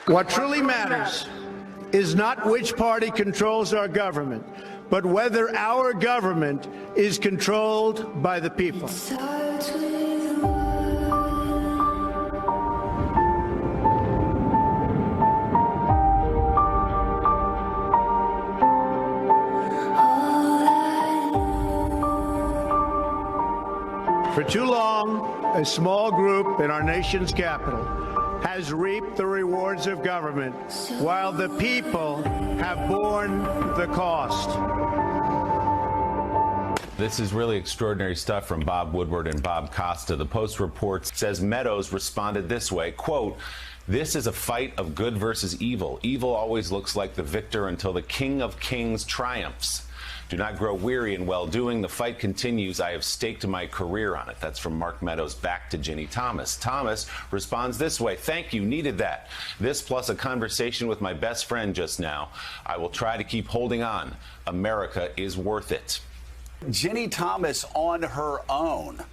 What truly matters is not which party controls our government, but whether our government is controlled by the people. For too long, a small group in our nation's capital has reaped the rewards of government, while the people have borne the cost. This is really extraordinary stuff from Bob Woodward and Bob Costa. The Post report says Meadows responded this way, quote, "This is a fight of good versus evil. Evil always looks like the victor until the King of Kings triumphs. Do not grow weary in well-doing. The fight continues. I have staked my career on it." That's from Mark Meadows back to Ginny Thomas. Thomas responds this way, "Thank you, needed that. This plus a conversation with my best friend just now. I will try to keep holding on. America is worth it." Ginny Thomas on her own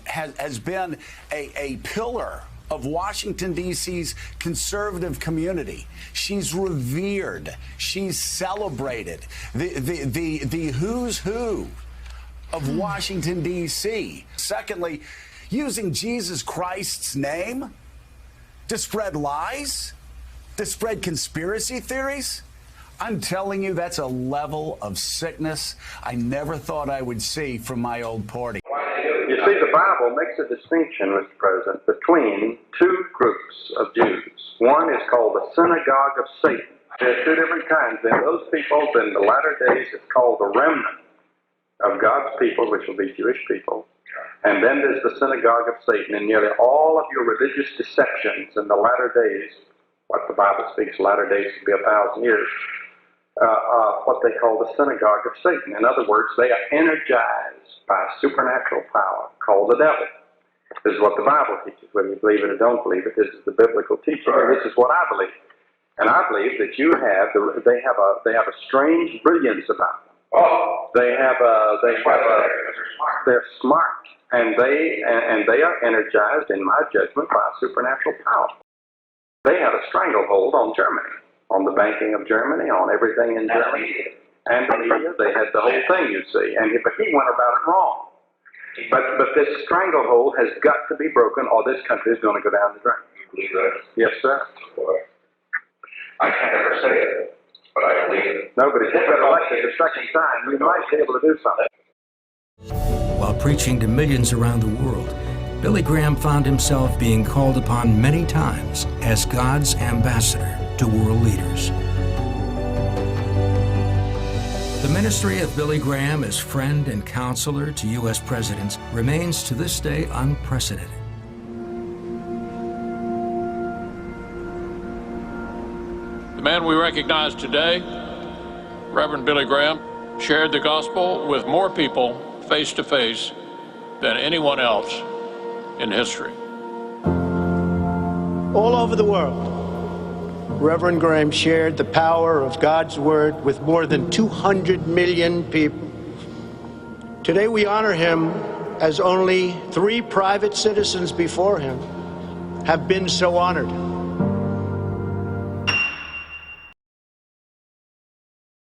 has been a pillar of Washington, D.C.'s conservative community. She's revered. She's celebrated. The who's who of Washington, D.C. Secondly, using Jesus Christ's name to spread lies, to spread conspiracy theories. I'm telling you, that's a level of sickness I never thought I would see from my old party. You see, the Bible makes a distinction, Mr. President, between two groups of Jews. One is called the synagogue of Satan. There are two different kinds. There are those people, in the latter days, it's called the remnant of God's people, which will be Jewish people. And then there's the synagogue of Satan. And nearly all of your religious deceptions in the latter days, what the Bible speaks, latter days to be 1,000 years, what they call the synagogue of Satan. In other words, they are energized by a supernatural power called the devil. This is what the Bible teaches, whether you believe it or don't believe it. This is the biblical teaching, and this is what I believe. And I believe that they have a strange brilliance about them. They're smart, and they are energized, in my judgment, by a supernatural power. They had a stranglehold on Germany, on the banking of Germany, on everything in Germany, and the media. They had the whole thing, you see. But he went about it wrong. But this stranglehold has got to be broken, or this country is going to go down the drain. You believe that? Yes, sir. I can't ever say it, but I believe it. No, but if you get elected the second time, you might be able to do something. While preaching to millions around the world, Billy Graham found himself being called upon many times as God's ambassador to world leaders. The ministry of Billy Graham as friend and counselor to U.S. presidents remains to this day unprecedented. The man we recognize today, Reverend Billy Graham, shared the gospel with more people face to face than anyone else in history. All over the world, Reverend Graham shared the power of God's word with more than 200 million people. Today we honor him as only 3 private citizens before him have been so honored.